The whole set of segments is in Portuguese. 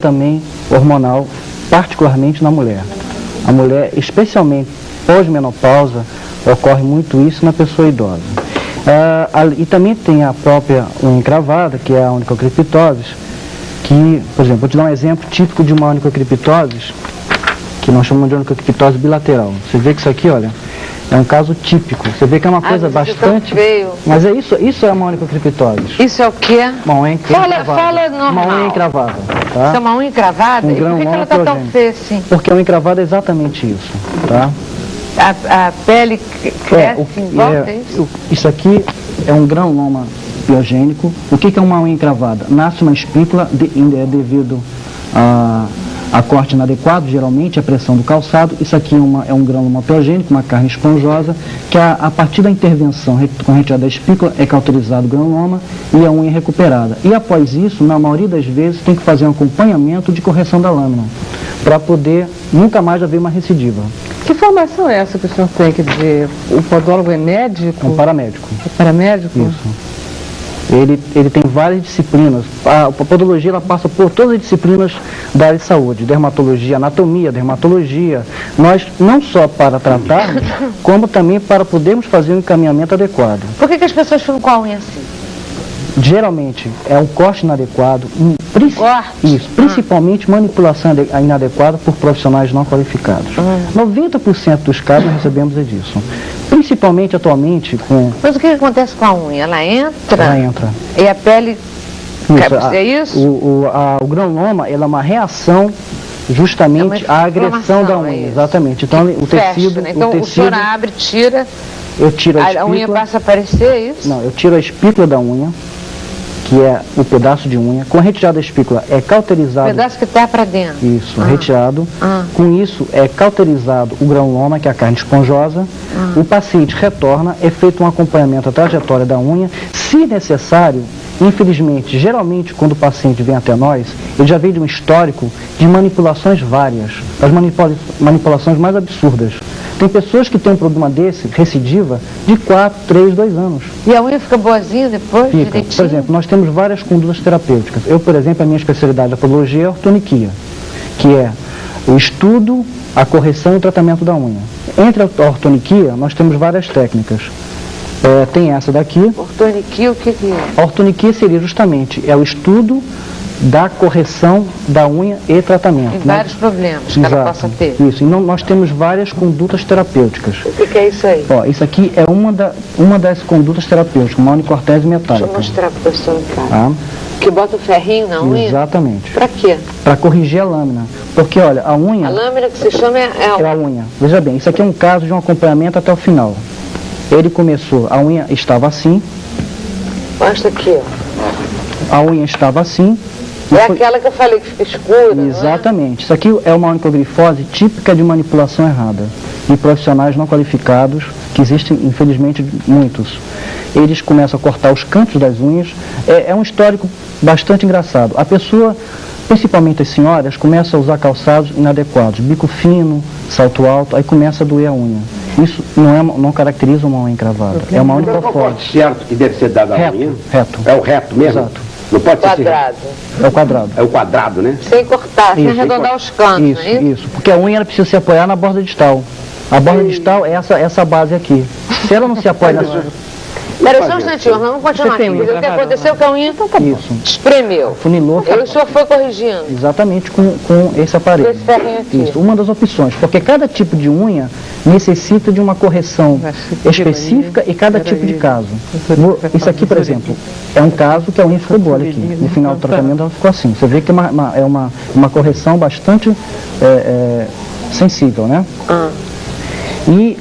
também hormonal, particularmente na mulher. A mulher, especialmente pós-menopausa, ocorre muito isso na pessoa idosa. E também tem a própria unha encravada, que é a onicocriptose, que, por exemplo, vou te dar um exemplo típico de uma onicocriptose, que nós chamamos de onicocriptose bilateral. Você vê que isso aqui, olha, é um caso típico. Você vê que é uma coisa bastante... feio. Mas é isso é uma onicocriptose. Isso é o quê? Uma unha encravada. Fala normal. Uma unha encravada. Tá? Isso é uma unha encravada? E por que ela está tão feia assim? Porque a unha encravada é exatamente isso. Tá? A pele cresce em volta, é isso? Isso aqui é um granuloma biogênico. O que é uma unha encravada? Nasce uma espícula devido a corte inadequado, geralmente a pressão do calçado. Isso aqui é um granuloma biogênico, uma carne esponjosa, que a partir da intervenção com a retirada da espícula é cauterizado o granuloma e a unha é recuperada. E após isso, na maioria das vezes, tem que fazer um acompanhamento de correção da lâmina, para poder nunca mais haver uma recidiva. Que formação é essa que o senhor tem? Quer dizer, o podólogo é médico? É um paramédico. É paramédico? Isso. Ele tem várias disciplinas. A podologia ela passa por todas as disciplinas da área de saúde, dermatologia, anatomia, dermatologia. Nós, não só para tratarmos, como também para podermos fazer um encaminhamento adequado. Por que as pessoas ficam com a unha assim? Geralmente é um corte inadequado, principalmente manipulação inadequada por profissionais não qualificados. 90% dos casos nós recebemos é disso. Principalmente atualmente com... Mas o que acontece com a unha? Ela entra? Ela entra. E a pele... É isso? O granuloma é uma reação justamente à agressão da unha. Exatamente. Então o tecido... Né? Então o senhor abre, tira... Eu tiro a espícula... A unha passa a aparecer, é isso? Não, eu tiro a espícula da unha, que é o pedaço de unha. Com a retirada da espícula é cauterizado... O pedaço que está para dentro. Isso, retirado. Com isso é cauterizado o granuloma, que é a carne esponjosa. O paciente retorna, é feito um acompanhamento à trajetória da unha. Se necessário, infelizmente, geralmente quando o paciente vem até nós, ele já vem de um histórico de manipulações várias. As manipulações mais absurdas. Tem pessoas que têm um problema desse, recidiva, de 4, 3, 2 anos. E a unha fica boazinha depois, fica. Direitinho? Por exemplo, nós temos várias condutas terapêuticas. Eu, por exemplo, a minha especialidade da podologia é a ortoniquia, que é o estudo, a correção e o tratamento da unha. Entre a ortoniquia, nós temos várias técnicas. Tem essa daqui. Ortoniquia, o que é? A ortoniquia seria justamente o estudo da correção da unha e tratamento. Em vários problemas que ela possa ter. Isso, e nós temos várias condutas terapêuticas. O que é isso aí? Isso aqui é uma das condutas terapêuticas, uma onicortese metálica. Deixa eu mostrar para o professor Ricardo. Que bota o ferrinho na unha? Exatamente. Para quê? Para corrigir a lâmina. Porque, olha, a unha... A lâmina que se chama é a unha. Veja bem, isso aqui é um caso de um acompanhamento até o final. Ele começou, a unha estava assim. Mostra aqui, A unha estava assim. Aquela que eu falei que fica escura. Exatamente. Isso aqui é uma onicogrifose típica de manipulação errada, de profissionais não qualificados, que existem, infelizmente, muitos. Eles começam a cortar os cantos das unhas. É um histórico bastante engraçado. A pessoa, principalmente as senhoras, começam a usar calçados inadequados, bico fino, salto alto, aí começa a doer a unha. Isso não caracteriza uma unha encravada, é uma onicofose. Certo que deve ser dada a unha? Reto. É o reto mesmo? Exato. Não pode ser quadrado. É o quadrado. É o quadrado, né? Sem cortar, sem arredondar os cantos, Isso. Porque a unha ela precisa se apoiar na borda distal. A borda distal é essa base aqui. Se ela não se apoia na... Pera, só um instantinho, vamos continuar aqui. O que aconteceu com a unha espremeu. Funilou. E o senhor foi corrigindo? Exatamente com esse aparelho. Esse ferrinho aqui. Isso, uma das opções. Porque cada tipo de unha necessita de uma correção específica e cada tipo de caso. Isso aqui, por exemplo, é um caso que a unha ficou boa, olha aqui. No final do tratamento ela ficou assim. Você vê que é uma correção bastante sensível, né? E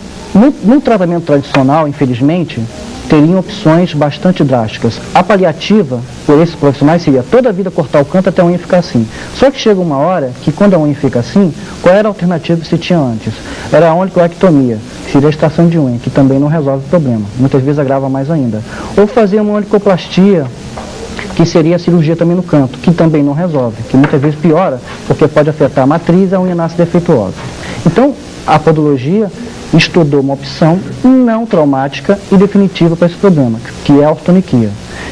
no tratamento tradicional, infelizmente, teriam opções bastante drásticas. A paliativa, por esses profissionais, seria toda a vida cortar o canto até a unha ficar assim. Só que chega uma hora que quando a unha fica assim, qual era a alternativa que se tinha antes? Era a onicoectomia, que seria a extração de unha, que também não resolve o problema. Muitas vezes agrava mais ainda. Ou fazer uma onicoplastia, que seria a cirurgia também no canto, que também não resolve, que muitas vezes piora, porque pode afetar a matriz e a unha nasce defeituosa. Então, a podologia estudou uma opção não traumática e definitiva para esse problema, que é a ortoniquia.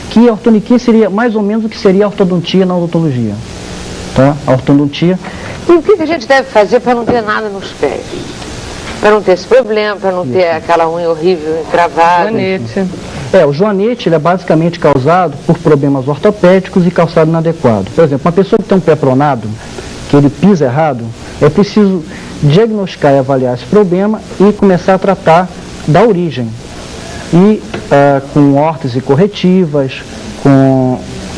Que a ortoniquia seria mais ou menos o que seria a ortodontia na odontologia. tá? A ortodontia. E o que a gente deve fazer para não ter nada nos pés? Para não ter esse problema, para não ter aquela unha horrível encravada. Joanete. O joanete ele é basicamente causado por problemas ortopédicos e calçado inadequado. Por exemplo, uma pessoa que tem um pé pronado, que ele pisa errado, é preciso diagnosticar e avaliar esse problema e começar a tratar da origem. E com órtese corretivas,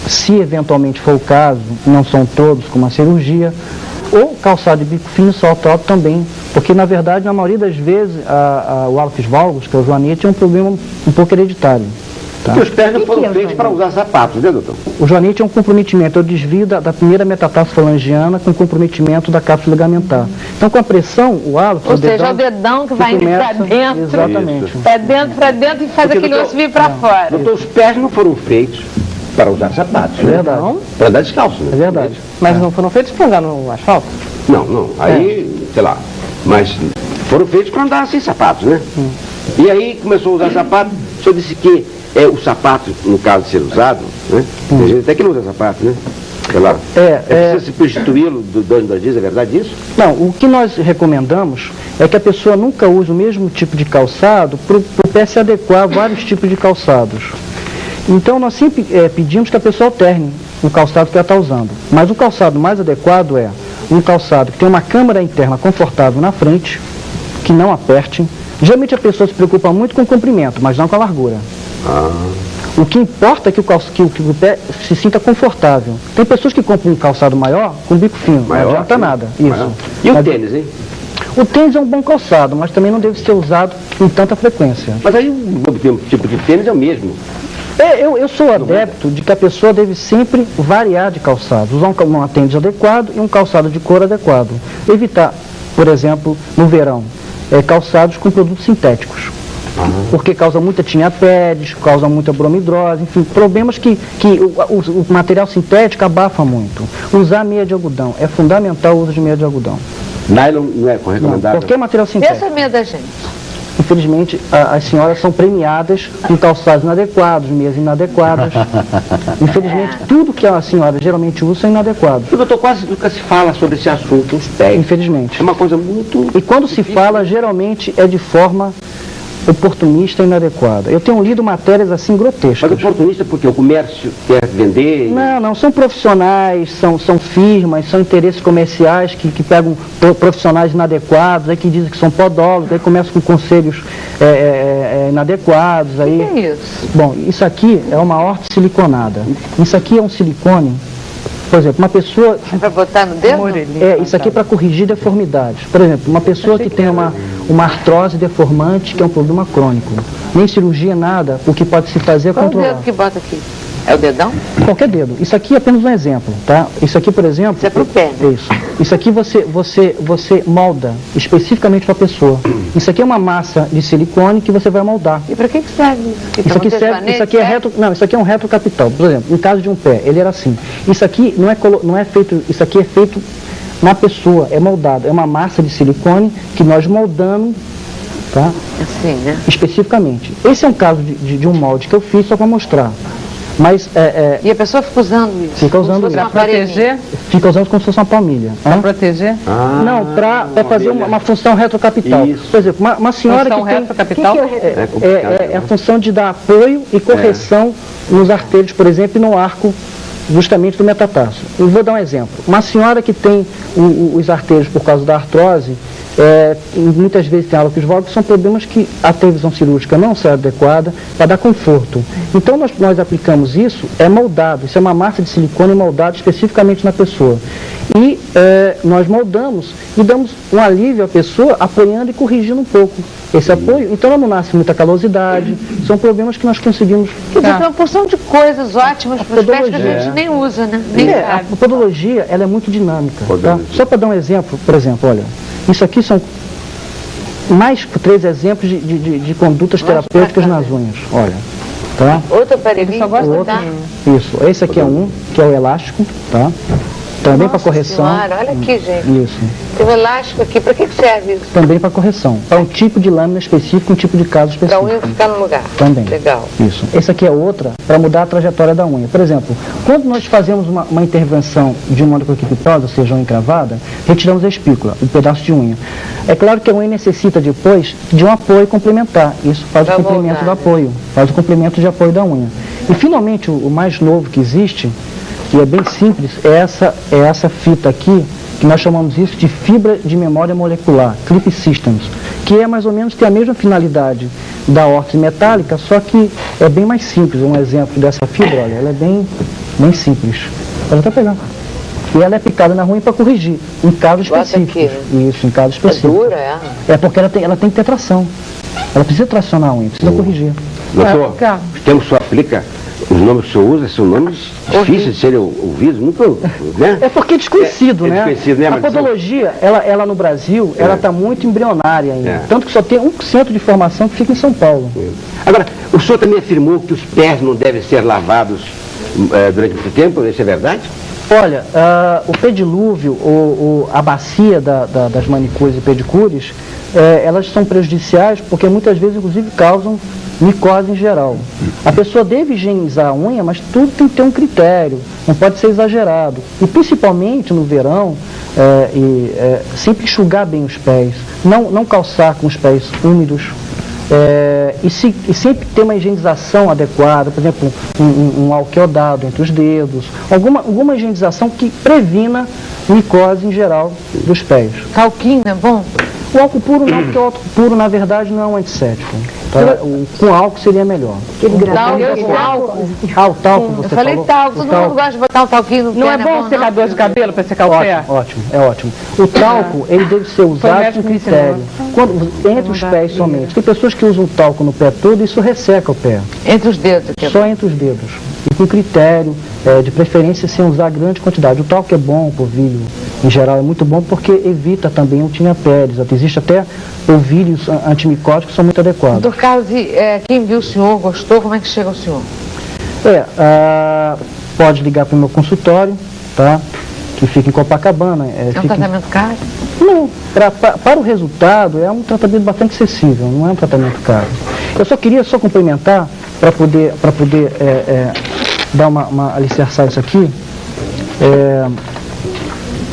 se eventualmente for o caso, não são todos, com uma cirurgia, ou calçado de bico fino salto também, porque na verdade, na maioria das vezes, o hálux valgus, que é o joanete, é um problema um pouco hereditário. Tá? Porque os pés não foram feitos para usar sapatos, né, doutor? O joanete é um comprometimento, é o desvio da primeira metatarsofalangiana com comprometimento da cápsula ligamentar. Então, com a pressão, o hálux... Ou seja, é o dedão que vai para dentro. Exatamente. Para dentro e faz Porque, aquele osso vir para fora. Doutor, os pés não foram feitos para usar sapatos, né? Verdade. Para andar descalço, né? É verdade. Mas não foram feitos para andar no asfalto? Não. Aí, sei lá. Mas foram feitos para andar sem sapatos, né? E aí começou a usar sapato. O senhor disse que o sapato, no caso de ser usado, né? Tem gente até que não usa sapato, né? Sei lá. Precisa substituí-lo durante 2 dias, é verdade isso? Não, o que nós recomendamos é que a pessoa nunca use o mesmo tipo de calçado para o pé se adequar a vários tipos de calçados. Então, nós sempre pedimos que a pessoa alterne o calçado que ela está usando. Mas o calçado mais adequado é um calçado que tem uma câmara interna confortável na frente, que não aperte. Geralmente a pessoa se preocupa muito com o comprimento, mas não com a largura. O que importa é que o pé se sinta confortável. Tem pessoas que compram um calçado maior com bico fino, não adianta nada. Isso. E o tênis, hein? O tênis é um bom calçado, mas também não deve ser usado com tanta frequência. Mas aí o tipo de tênis é o mesmo. Eu sou adepto de que a pessoa deve sempre variar de calçado, usar um tênis adequado e um calçado de couro adequado. Evitar, por exemplo, no verão, calçados com produtos sintéticos. Porque causa muita tinea-pedis, causa muita bromidrose, enfim, problemas que o material sintético abafa muito. Usar meia de algodão, é fundamental o uso de meia de algodão. Nylon não é recomendável? Qualquer material sintético. Essa é a meia da gente. Infelizmente, as senhoras são premiadas com calçados inadequados, meias inadequadas. Infelizmente, tudo que a senhora geralmente usa é inadequado. Doutor, quase nunca se fala sobre esse assunto, os pés. Infelizmente. É uma coisa muito... E quando se fala, geralmente é de forma oportunista e inadequada. Eu tenho lido matérias assim grotescas. Mas oportunista porque o comércio quer vender? Não, são profissionais, são firmas, são interesses comerciais que pegam profissionais inadequados, aí que dizem que são podólogos, aí começam com conselhos inadequados. Aí... O que é isso? Bom, isso aqui é uma horta siliconada. Isso aqui é um silicone. Por exemplo, uma pessoa... É para botar no dedo? Isso aqui é para corrigir deformidades. Por exemplo, uma pessoa que tem uma artrose deformante, que é um problema crônico. Nem cirurgia, nada, o que pode se fazer é Qual controlar. o dedo que bota aqui? É o dedão? Qualquer dedo. Isso aqui é apenas um exemplo, tá? Isso aqui, por exemplo... Isso é para o pé, né? Isso aqui você molda especificamente para a pessoa. Isso aqui é uma massa de silicone que você vai moldar. E para que serve isso? Isso aqui serve, isso aqui é um retrocapital. Por exemplo, em caso de um pé, ele era assim. Isso aqui não é feito, isso aqui é feito na pessoa, é moldado. É uma massa de silicone que nós moldamos, tá? Assim, né? Especificamente. Esse é um caso de um molde que eu fiz só para mostrar. Mas, E a pessoa fica usando isso? Fica usando Para proteger? Fica usando como se fosse uma palmilha. Para proteger? Não, para fazer uma função retrocapital. Isso. Por exemplo, uma senhora Função que tem... retrocapital? É a função de dar apoio e correção nos artelhos, por exemplo, e no arco justamente do metatarso. Eu vou dar um exemplo. Uma senhora que tem os artelhos por causa da artrose, muitas vezes tem hálux valgus, são problemas que a televisão cirúrgica não será adequada para dar conforto. Então nós aplicamos isso, é moldado, isso é uma massa de silicone moldada especificamente na pessoa. E nós moldamos e damos um alívio à pessoa, apoiando e corrigindo um pouco esse apoio. Então ela não nasce muita calosidade, são problemas que nós conseguimos... Quer dizer, tem uma porção de coisas ótimas para os pés que a gente nem usa, né? Nem sabe. A podologia, ela é muito dinâmica. Tá? Só para dar um exemplo, por exemplo, olha, isso aqui são mais 3 exemplos de condutas terapêuticas nas unhas. Olha, tá? Outro aparelhinho. Só gosta Isso. Esse aqui é um, que é o elástico, tá? Também para correção. Senhora, olha aqui, gente. Isso. Tem um elástico aqui. Para que serve isso? Também para correção. Para um tipo de lâmina específico, um tipo de caso Para a específico. unha ficar no lugar. Também. Legal. Isso. Esse aqui é outra para mudar a trajetória da unha. Por exemplo, quando nós fazemos uma intervenção de uma microquiptosa, ou seja, uma encravada, retiramos a espícula, um pedaço de unha. É claro que a unha necessita depois de um apoio complementar. Isso faz o complemento do apoio, faz o complemento de apoio da unha. E finalmente, o mais novo que existe, que é bem simples, é essa fita aqui, que nós chamamos isso de fibra de memória molecular, Clip Systems, que é mais ou menos, tem a mesma finalidade da órtese metálica, só que é bem mais simples. Um exemplo dessa fibra, olha, ela é bem simples. Pode até pegar. E ela é picada na unha para corrigir, em casos específicos. Aqui. Isso, em casos específicos. É dura, é? É porque ela tem que ter tração. Ela precisa tracionar a unha, precisa corrigir. Doutor, os termos que o senhor aplica, os nomes que o senhor usa são nomes difíceis de serem ouvidos, muito, né? É porque é desconhecido, né? Desconhecido, né? A podologia, ela no Brasil, ela está muito embrionária ainda. Tanto que só tem 1% de formação que fica em São Paulo. Agora, o senhor também afirmou que os pés não devem ser lavados durante muito tempo, isso é verdade? Olha, o pedilúvio, a bacia das manicures e pedicures, elas são prejudiciais porque muitas vezes, inclusive, causam micose em geral. A pessoa deve higienizar a unha, mas tudo tem que ter um critério, não pode ser exagerado. E principalmente no verão, sempre enxugar bem os pés, não calçar com os pés úmidos. E sempre ter uma higienização adequada, por exemplo, um álcool dado entre os dedos, alguma higienização que previna micose em geral dos pés. Talquinho é bom? O álcool puro não, porque o álcool puro na verdade não é um antisséptico. Tá? Com álcool seria melhor. O talco, você Eu falei falou? talco, todo mundo gosta de botar um talquinho no pé. Não é bom secador de cabelo para secar o pé? Ótimo, é ótimo. O talco, ele deve ser usado com critério. Entre os pés somente. Tem pessoas que usam talco no pé todo e isso resseca o pé. Entre os dedos aqui. Só entre os dedos. E com critério, de preferência sem usar grande quantidade. O talco é bom, o polvilho em geral é muito bom porque evita também untinha-peles. Existe até polvilhos antimicóticos que são muito adequados. Doutor Carlos, quem viu o senhor, gostou, como é que chega o senhor? Pode ligar para o meu consultório, tá? Que fica em Copacabana. É um tratamento caro? Não, para o resultado é um tratamento bastante acessível, não é um tratamento caro. Eu só queria complementar para poder dar alicerçar isso aqui.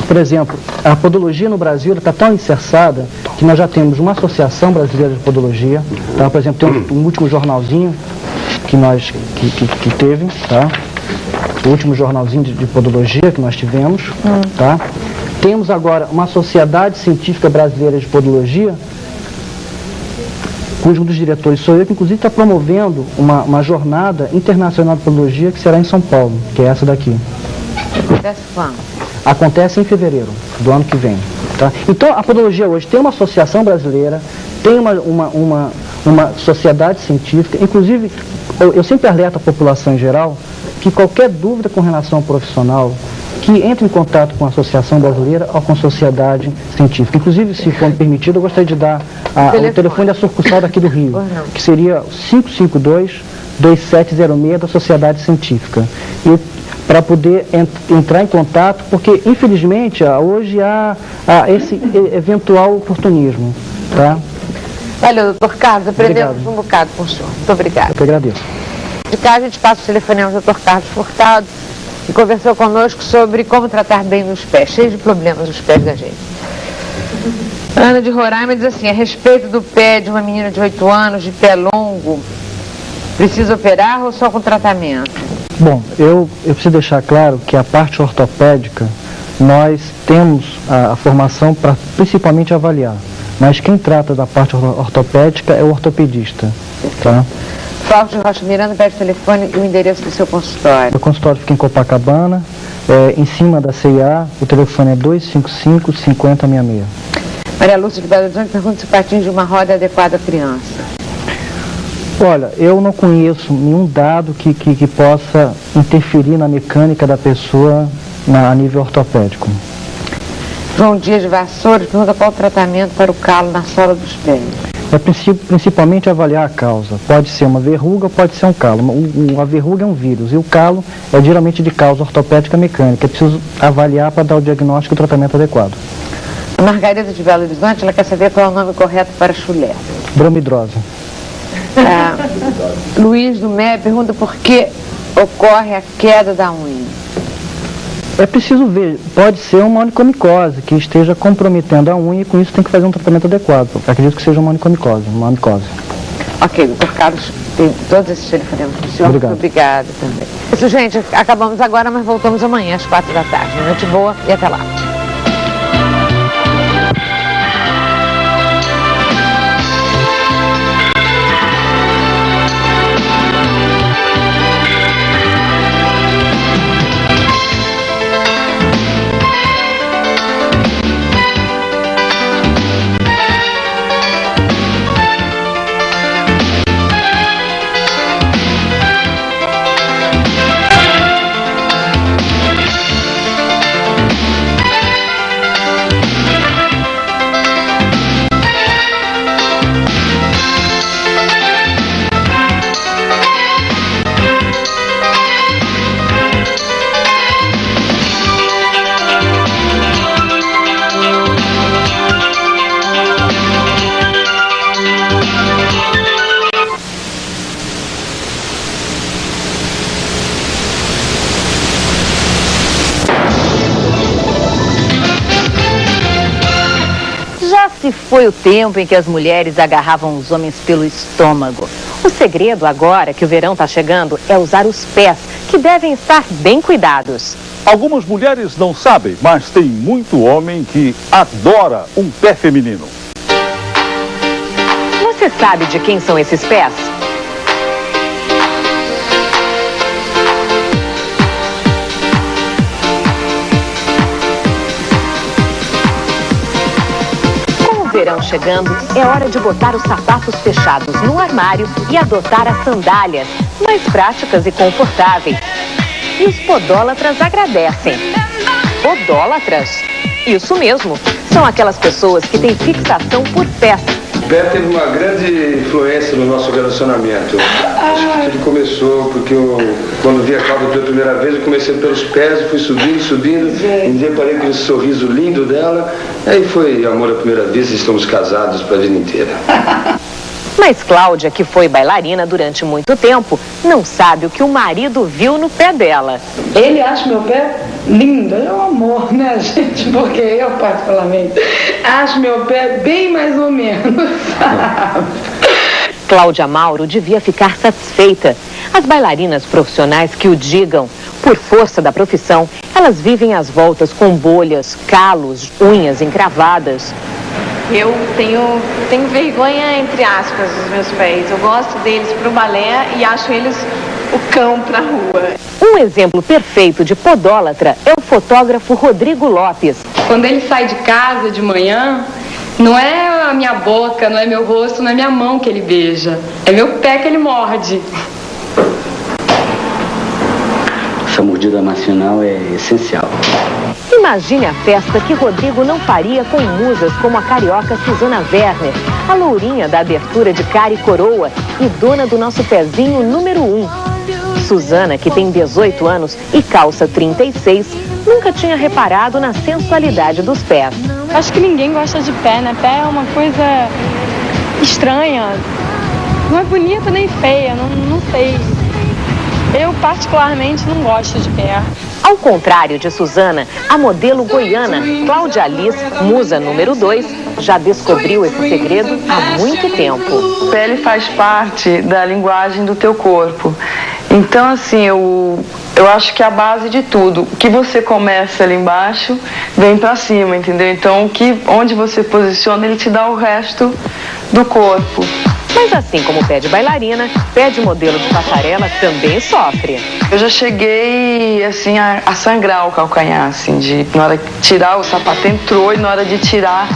Por exemplo, a podologia no Brasil está tão alicerçada que nós já temos uma associação brasileira de podologia, tá? Por exemplo, tem um último jornalzinho que teve, tá? O último jornalzinho de podologia que nós tivemos, tá? Temos agora uma sociedade científica brasileira de podologia, cujo um dos diretores sou eu, que inclusive está promovendo uma jornada internacional de podologia que será em São Paulo, que é essa daqui. Acontece quando? Acontece em fevereiro do ano que vem. Tá? Então, a podologia hoje tem uma associação brasileira, tem uma sociedade científica, inclusive, eu sempre alerto a população em geral que qualquer dúvida com relação ao profissional, que entre em contato com a Associação Brasileira ou com a Sociedade Científica. Inclusive, se for permitido, eu gostaria de dar o telefone da sucursal daqui do Rio, que seria 552-2706 da Sociedade Científica. Para poder entrar em contato, porque, infelizmente, hoje há esse eventual oportunismo. Tá? Olha, doutor Carlos, aprendemos um bocado com o senhor. Muito obrigada. Eu que agradeço. De cá, a gente passa o telefonema ao doutor Carlos Furtado, que conversou conosco sobre como tratar bem os pés, cheios de problemas os pés da gente. Ana de Roraima diz assim, a respeito do pé de uma menina de 8 anos, de pé longo, precisa operar ou só com tratamento? Bom, eu preciso deixar claro que a parte ortopédica, nós temos a formação para principalmente avaliar, mas quem trata da parte ortopédica é o ortopedista. Tá? Cláudio Rocha Miranda, pede o telefone e o endereço do seu consultório. O consultório fica em Copacabana, em cima da CIA, o telefone é 255-5066. Maria Lúcia de Belo Horizonte pergunta se o patins de uma roda é adequado à criança. Olha, eu não conheço nenhum dado que possa interferir na mecânica da pessoa a nível ortopédico. João Dias de Vassouras pergunta qual o tratamento para o calo na sola dos pés. É principalmente avaliar a causa. Pode ser uma verruga, pode ser um calo. A verruga é um vírus e o calo é geralmente de causa ortopédica mecânica. É preciso avaliar para dar o diagnóstico e o tratamento adequado. A Margarida de Belo Horizonte, ela quer saber qual é o nome correto para chulé. Bromidrosa. Luiz do Mé pergunta por que ocorre a queda da unha. É preciso ver, pode ser uma onicomicose que esteja comprometendo a unha e com isso tem que fazer um tratamento adequado. Eu acredito que seja uma onicomicose, Ok, doutor Carlos, tem todos esses telefonemas para o senhor. Obrigado. Obrigada também. Isso, gente, acabamos agora, mas voltamos amanhã às 4 da tarde. Noite boa e até lá. Se foi o tempo em que as mulheres agarravam os homens pelo estômago. O segredo agora que o verão está chegando é usar os pés, que devem estar bem cuidados. Algumas mulheres não sabem, mas tem muito homem que adora um pé feminino. Você sabe de quem são esses pés? Verão chegando, é hora de botar os sapatos fechados no armário e adotar as sandálias, mais práticas e confortáveis. E os podólatras agradecem. Podólatras? Isso mesmo, são aquelas pessoas que têm fixação por pés. O pé teve uma grande influência no nosso relacionamento. Acho que tudo começou porque quando vi a Cláudia pela primeira vez, eu comecei pelos pés e fui subindo, e deparei com esse sorriso lindo dela. Aí foi amor à primeira vista e estamos casados para a vida inteira. Mas Cláudia, que foi bailarina durante muito tempo, não sabe o que o marido viu no pé dela. Ele acha meu pé lindo, é um amor, né, gente? Porque eu, particularmente, acho meu pé bem mais ou menos, sabe? Cláudia Mauro devia ficar satisfeita. As bailarinas profissionais que o digam, por força da profissão, elas vivem às voltas com bolhas, calos, unhas encravadas. Eu tenho vergonha, entre aspas, dos meus pés. Eu gosto deles pro balé e acho eles o cão pra rua. Um exemplo perfeito de podólatra é o fotógrafo Rodrigo Lopes. Quando ele sai de casa de manhã, não é a minha boca, não é meu rosto, não é minha mão que ele beija. É meu pé que ele morde. Essa mordida nacional é essencial. Imagine a festa que Rodrigo não faria com musas como a carioca Suzana Werner, a lourinha da abertura de Cara e Coroa e dona do nosso pezinho número 1. Suzana, que tem 18 anos e calça 36, nunca tinha reparado na sensualidade dos pés. Acho que ninguém gosta de pé, né? Pé é uma coisa estranha. Não é bonita nem feia, não sei. Eu, particularmente, não gosto de pé. Ao contrário de Suzana, a modelo goiana Cláudia Alice, musa número 2, já descobriu esse segredo há muito tempo. A pele faz parte da linguagem do teu corpo. Então, assim, eu acho que a base de tudo, o que você começa ali embaixo, vem pra cima, entendeu? Então, onde você posiciona, ele te dá o resto do corpo. Mas assim como pé de bailarina, pé de modelo de passarela também sofre. Eu já cheguei, assim, a sangrar o calcanhar, assim, na hora de tirar o sapato entrou e na hora de tirar,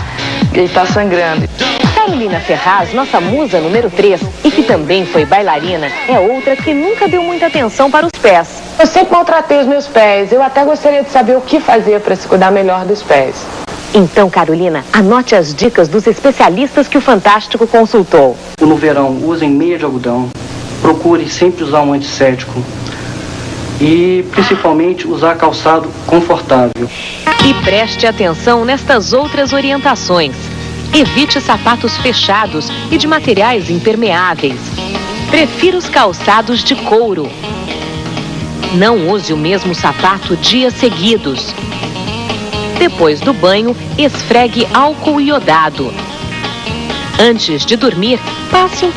ele tá sangrando. Carolina Ferraz, nossa musa número 3, e que também foi bailarina, é outra que nunca deu muita atenção para os pés. Eu sempre maltratei os meus pés. Eu até gostaria de saber o que fazer para se cuidar melhor dos pés. Então, Carolina, anote as dicas dos especialistas que o Fantástico consultou. No verão, usem meia de algodão, procure sempre usar um antisséptico e, principalmente, usar calçado confortável. E preste atenção nestas outras orientações. Evite sapatos fechados e de materiais impermeáveis. Prefira os calçados de couro. Não use o mesmo sapato dias seguidos. Depois do banho, esfregue álcool iodado. Antes de dormir, passe um